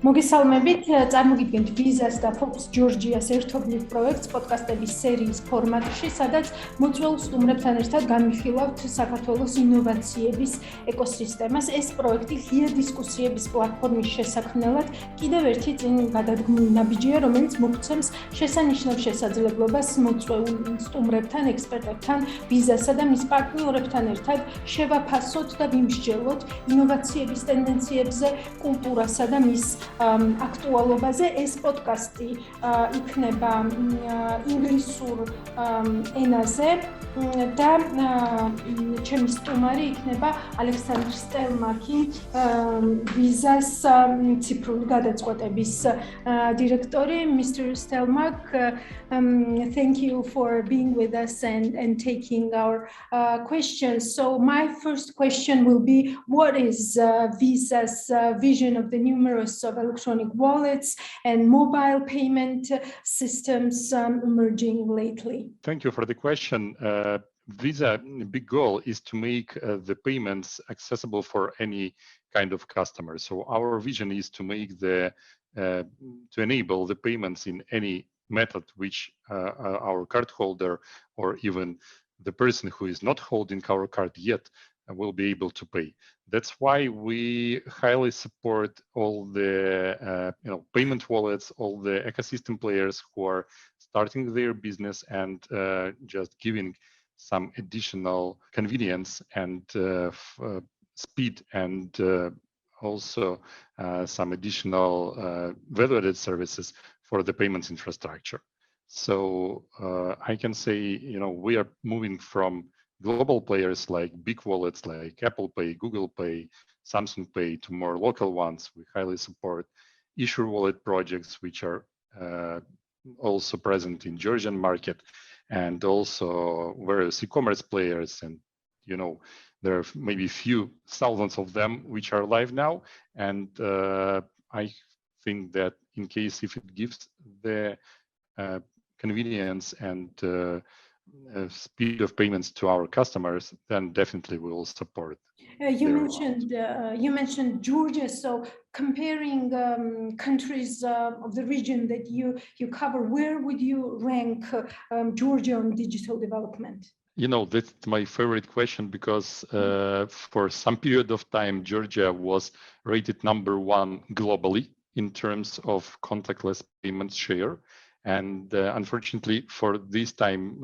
მოგესალმებით, წარმოგიდგენთ ვიზას და Fox Georgias ერთობლივ პროექტს პოდკასტების სერიის ფორმატში, სადაც მოწვეულ სტუმრებთან ერთად განვიხილავთ საქართველოს ინოვაციების ეკოსისტემას. ეს პროექტი ღია დისკუსიების პლატფორმის შესაქმნელად კიდევ ერთი წინ გადადგმული ნაბიჯია, რომელიც მოგცემს შესანიშნავ შესაძლებლობას მოწვეულ სტუმრებთან, ექსპერტებთან, ვიზასა და მის პარტნიორებთან ერთად შევაფასოთ და ვიმსჯელოთ ინოვაციების ტენდენციებზე, კულტურასა და მის აქტუალობაზე. ეს პოდკასტი იქნება ინგლისურ ენაზე და ჩემი სტუმარი იქნება Oleksandr Stelmakh, ვიზას ციფრული გადაწყვეტების დირექტორი. Mr. Stelmakh, thank you for being with us and taking our questions. So my first question will be, what is Visa's vision of the numerous of electronic wallets and mobile payment systems emerging lately? Thank you for the question. Visa big goal is to make the payments accessible for any kind of customer. So our vision is to make to enable the payments in any method which our card holder or even the person who is not holding our card yet will be able to pay. That's why we highly support all the payment wallets, all the ecosystem players who are starting their business and just giving some additional convenience and speed and also some additional value-added services for the payments infrastructure. So I can say, we are moving from global players like big wallets like Apple Pay, Google Pay, Samsung Pay to more local ones. We highly support issuer wallet projects which are also present in Georgian market, and also various e-commerce players. And there are maybe few thousands of them which are live now. And I think that in case if it gives the convenience and speed of payments to our customers, then definitely we will support. You mentioned Georgia. So comparing countries of the region that you cover, where would you rank Georgia on digital development? That's my favorite question because for some period of time, Georgia was rated number 1 globally in terms of contactless payments share. And unfortunately, for this time,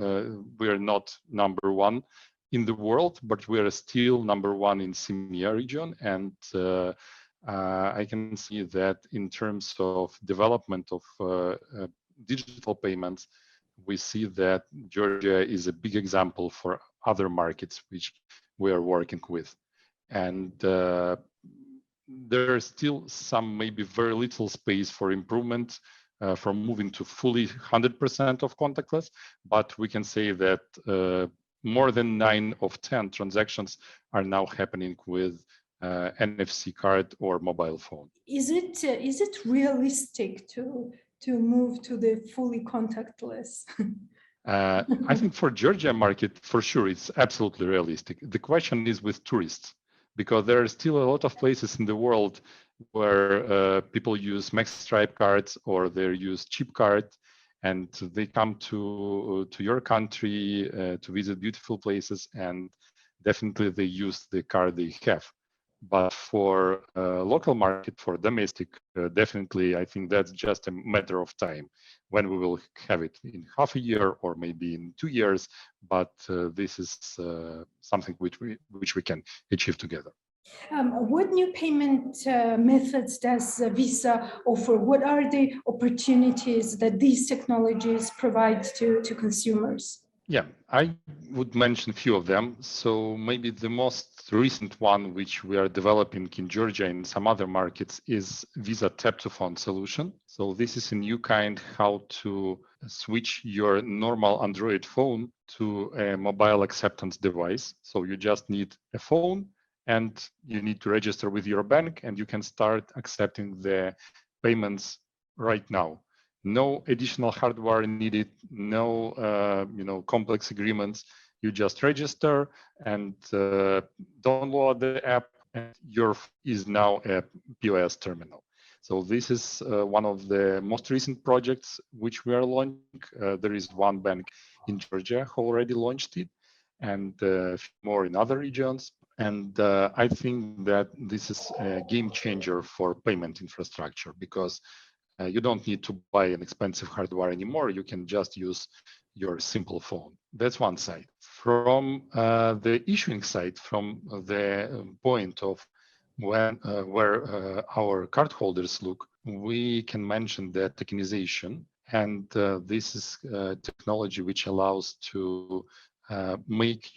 we are not number 1 in the world, but we are still number 1 in CEMEA region. And I can see that in terms of development of digital payments, we see that Georgia is a big example for other markets which we are working with. And there is still some maybe very little space for improvement from moving to fully 100% of contactless, but we can say that more than 9 of 10 transactions are now happening with NFC card or mobile phone. Is it realistic to move to the fully contactless? I think for Georgia market, for sure, it's absolutely realistic. The question is with tourists, because there are still a lot of places in the world where people use Max Stripe cards or they use chip cards, and they come to your country to visit beautiful places, and definitely they use the card they have. But for local market, for domestic, definitely I think that's just a matter of time when we will have it in half a year or maybe in 2 years. But this is something which we can achieve together. What new payment methods does Visa offer? What are the opportunities that these technologies provide to consumers? Yeah, I would mention a few of them. So maybe the most recent one which we are developing in Georgia and some other markets is Visa Tap to Phone solution. So this is a new kind how to switch your normal Android phone to a mobile acceptance device. So you just need a phone and you need to register with your bank, and you can start accepting the payments right now. No additional hardware needed, no complex agreements. You just register and download the app, and your is now a POS terminal. So this is one of the most recent projects which we are launching. There is one bank in Georgia who already launched it, and a few more in other regions. And I think that this is a game changer for payment infrastructure, because you don't need to buy an expensive hardware anymore. You can just use your simple phone. That's one side. From the issuing side, from the point of where our cardholders look, we can mention the tokenization, and this is technology which allows to make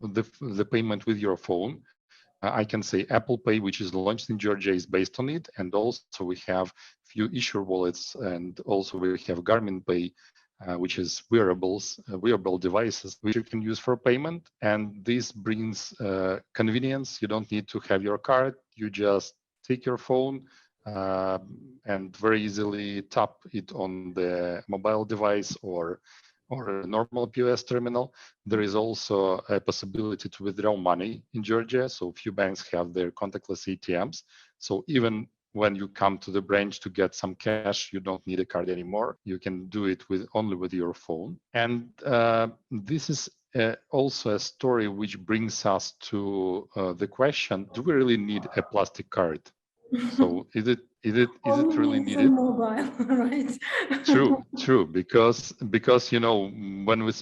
the payment with your phone. I can say Apple Pay, which is launched in Georgia, is based on it, and also we have few issuer wallets, and also we have Garmin Pay, which is wearable devices which you can use for payment. And this brings convenience. You don't need to have your card. You just take your phone and very easily tap it on the mobile device or a normal POS terminal. There is also a possibility to withdraw money in Georgia. So few banks have their contactless ATMs. So even when you come to the branch to get some cash, you don't need a card anymore. You can do it only with your phone. And this is also a story which brings us to the question: do we really need a plastic card? So is it really Only needed? mobile, right? True, because when we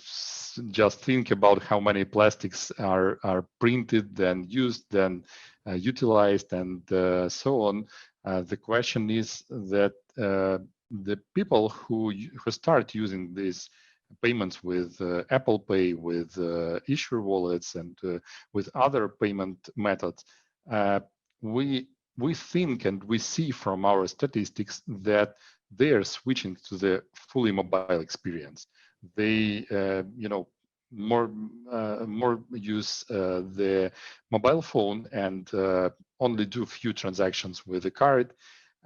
just think about how many plastics are printed, then used, then utilized, and so on, the question is that the people who start using these payments with Apple Pay, with issuer wallets, and with other payment methods, uh, we we think and we see from our statistics that they are switching to the fully mobile experience. They, more use the mobile phone and only do few transactions with the card.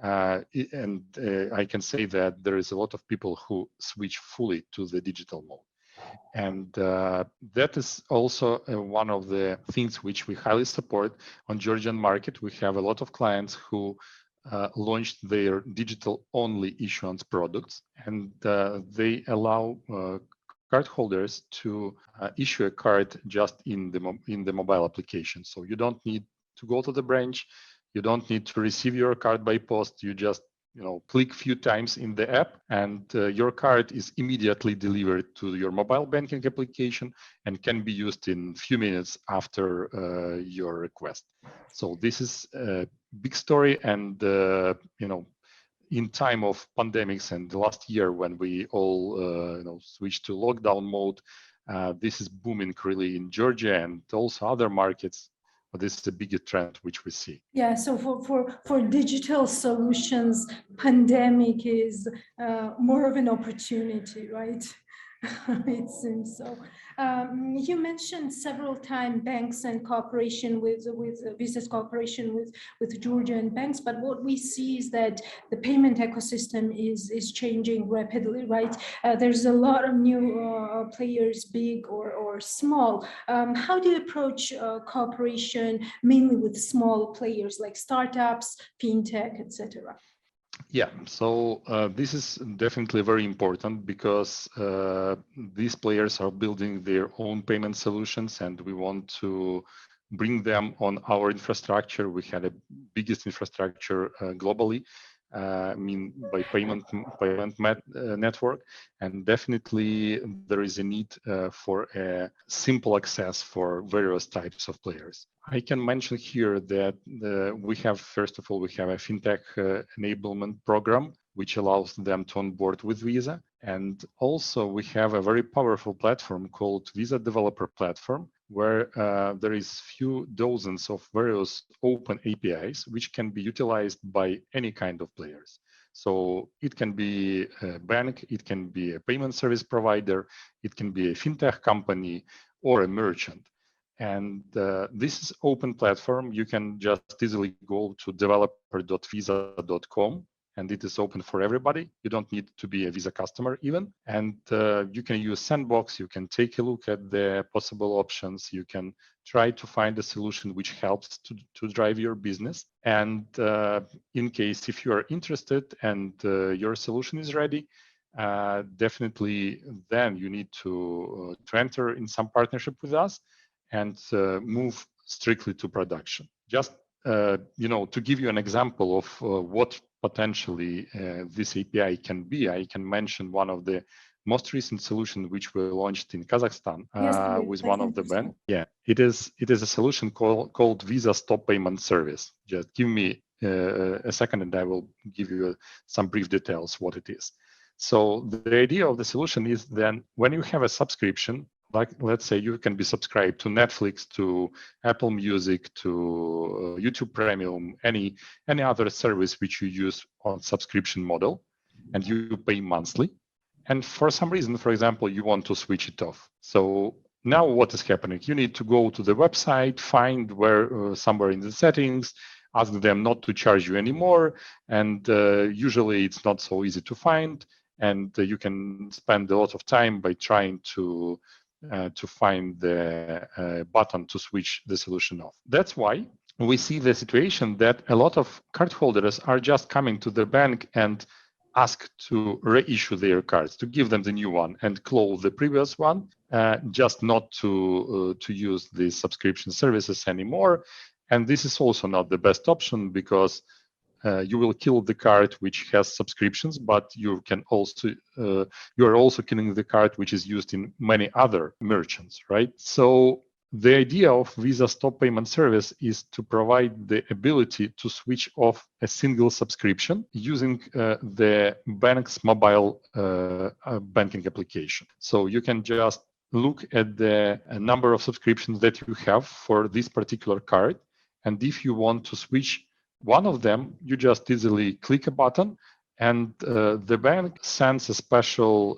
And I can say that there is a lot of people who switch fully to the digital mode. And that is also one of the things which we highly support on Georgian market. We have a lot of clients who launched their digital-only issuance products, and they allow cardholders to issue a card just in the mobile application. So you don't need to go to the branch. You don't need to receive your card by post. You just click few times in the app, and your card is immediately delivered to your mobile banking application and can be used in few minutes after your request. So this is a big story, and in time of pandemics and last year when we all switched to lockdown mode, this is booming really in Georgia and also other markets. But this is a bigger trend which we see. Yeah, so for digital solutions, pandemic is more of an opportunity, right? It seems so. You mentioned several times banks and cooperation with business cooperation with Georgian banks, but what we see is that the payment ecosystem is changing rapidly, right? There's a lot of new players, big or small. How do you approach cooperation mainly with small players like startups, fintech, etc.? Yeah, so this is definitely very important because these players are building their own payment solutions, and we want to bring them on our infrastructure. We had a biggest infrastructure globally, by payment network, and definitely there is a need for a simple access for various types of players. I can mention here that we have, first of all, we have a fintech enablement program which allows them to onboard with Visa. And also we have a very powerful platform called Visa Developer Platform, where there is few dozens of various open APIs which can be utilized by any kind of players. So it can be a bank, it can be a payment service provider, it can be a fintech company or a merchant. And this is open platform. You can just easily go to developer.visa.com and it is open for everybody. You don't need to be a Visa customer even. And you can use Sandbox. You can take a look at the possible options. You can try to find a solution which helps to drive your business. And in case if you are interested and your solution is ready, definitely then you need to enter in some partnership with us and move strictly to production. Just to give you an example of what potentially this API can be, I can mention one of the most recent solutions which we launched in Kazakhstan with one of the banks. Yeah, it is a solution called Visa Stop Payment Service. Just give me a second, and I will give you some brief details what it is. So the idea of the solution is then when you have a subscription, like let's say you can be subscribed to Netflix, to Apple Music, to YouTube Premium, any other service which you use on subscription model, and you pay monthly. And for some reason, for example, you want to switch it off. So now what is happening? You need to go to the website, find where somewhere in the settings, ask them not to charge you anymore. And usually it's not so easy to find. And you can spend a lot of time by trying to find the button to switch the solution off. That's why we see the situation that a lot of cardholders are just coming to the bank and ask to reissue their cards, to give them the new one and close the previous one, just not to use the subscription services anymore. And this is also not the best option because you will kill the card which has subscriptions, but you are also killing the card which is used in many other merchants, right? So the idea of Visa Stop Payment Service is to provide the ability to switch off a single subscription using the bank's mobile banking application. So you can just look at the number of subscriptions that you have for this particular card, and if you want to switch one of them, you just easily click a button, and the bank sends a special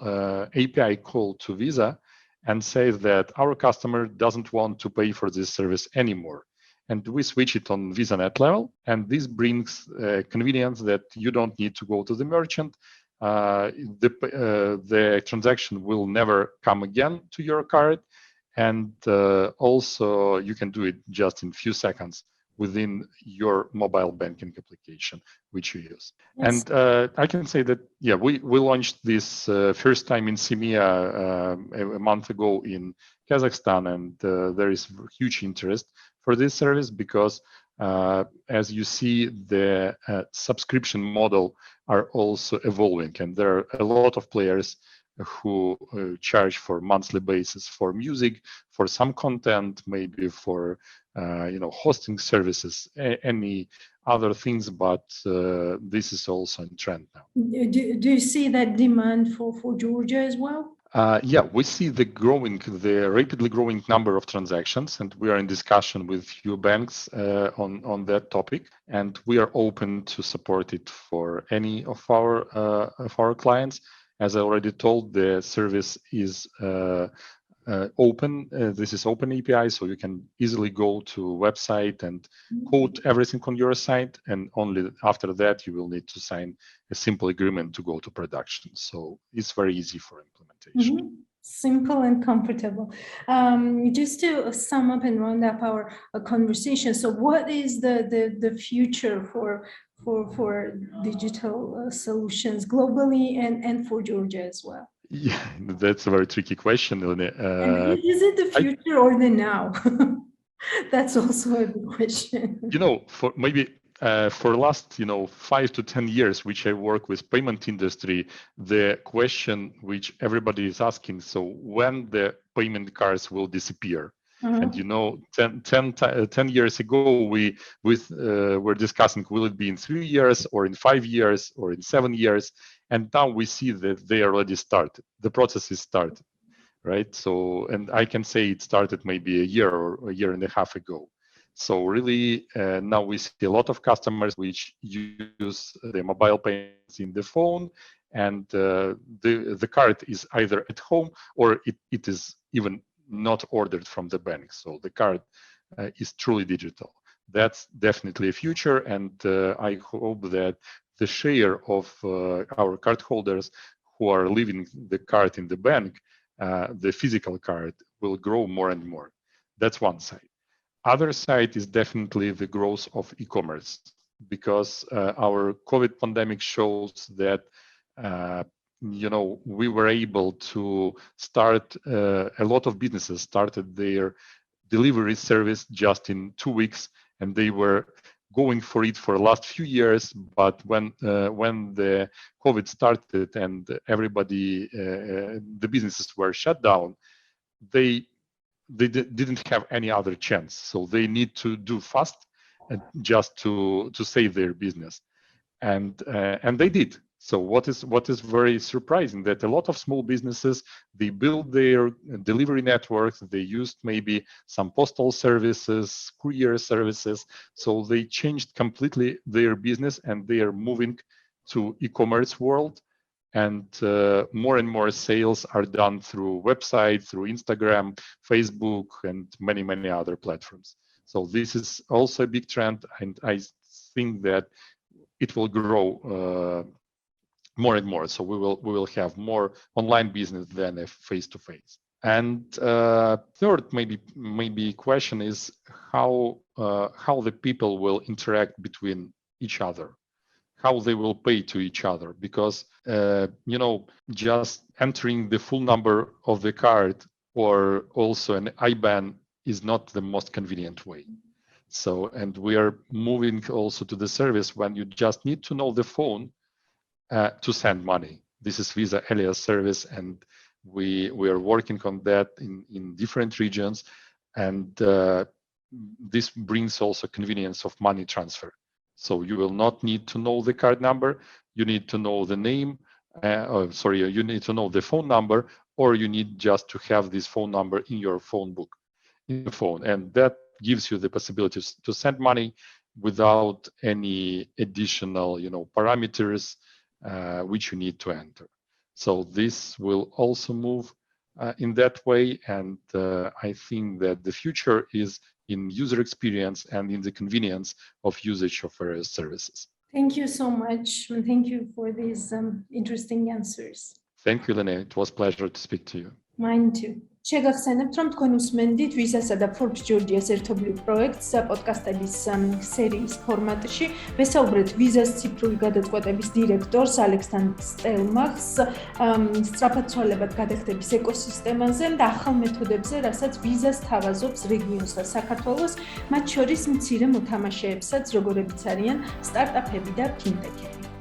API call to Visa and says that our customer doesn't want to pay for this service anymore. And we switch it on VisaNet level, and this brings convenience that you don't need to go to the merchant. The transaction will never come again to your card, and also you can do it just in a few seconds within your mobile banking application which you use. Yes. And I can say that, yeah, we launched this first time in CEMEA a month ago in Kazakhstan, and there is huge interest for this service because as you see, the subscription model are also evolving, and there are a lot of players who charge for monthly basis for music, for some content, maybe for hosting services, any other things, but this is also in trend now. Do you see that demand for Georgia as well? Yeah, we see the rapidly growing number of transactions, and we are in discussion with few banks on that topic, and we are open to support it for any of our clients. As I already told, the service is open. This is open API, so you can easily go to website and code everything on your site, and only after that you will need to sign a simple agreement to go to production. So it's very easy for implementation. Mm-hmm. Simple and comfortable. Just to sum up and round up our conversation, so what is the future for digital solutions globally and for Georgia as well? Yeah, that's a very tricky question, Elene. Is it the future or the now? That's also a good question. For maybe for the last 5 to 10 years, which I work with payment industry, the question which everybody is asking: so when the payment cards will disappear? And 10 years ago, we were discussing, will it be in 3 years or in 5 years or in 7 years? And now we see that they already started. The process is started, right? So, and I can say it started maybe a year or a year and a half ago. So really, now we see a lot of customers which use the mobile payments in the phone, and the card is either at home or it is even not ordered from the bank. So the card is truly digital. That's definitely a future, and I hope that the share of our cardholders who are leaving the card in the bank, the physical card, will grow more and more. That's one side. Other side is definitely the growth of e-commerce, because our COVID pandemic shows that we were able to start, a lot of businesses started their delivery service just in 2 weeks, and they were going for it for the last few years. But when the COVID started and everybody, the businesses were shut down, they didn't have any other chance. So they need to do fast just to save their business, and they did. So what is very surprising, that a lot of small businesses, they build their delivery networks, they used maybe some postal services, courier services. So they changed completely their business, and they are moving to e-commerce world. And more and more sales are done through websites, through Instagram, Facebook, and many, many other platforms. So this is also a big trend, and I think that it will grow more and more. So we will have more online business than a face-to-face. And third, maybe question is how the people will interact between each other, how they will pay to each other, because just entering the full number of the card or also an IBAN is not the most convenient way. So, and we are moving also to the service when you just need to know the phone to send money. This is Visa Alias service, and we are working on that in different regions, and this brings also convenience of money transfer. So you will not need to know the card number. You need to know the name. You need to know the phone number, or you need just to have this phone number in your phone book, in the phone, and that gives you the possibility to send money without any additional, parameters which you need to enter. So this will also move in that way, and I think that the future is in user experience and in the convenience of usage of various services. Thank you so much. Thank you for these interesting answers. Thank you, Elene. It was a pleasure to speak to you. Mine too. შეგახსენებთ, რომ თქვენ უსმენდით ვიზასა და Forbes Georgia-ს ერთობლივ პროექტს პოდკასტების სერიის ფორმატში. ვესაუბრეთ ვიზას ციფრული გადაწყვეტების დირექტორს Oleksandr Stelmakhs სწრაფად ცვალებად გადახდების ეკოსისტემაზე და ახალ მეთოდებზე, რასაც ვიზას თავაზობს რეგიონს და საქართველოს, მათ შორის მცირე მოთამაშეებსაც, როგორებიც არიან სტარტაპები და ფინტექები.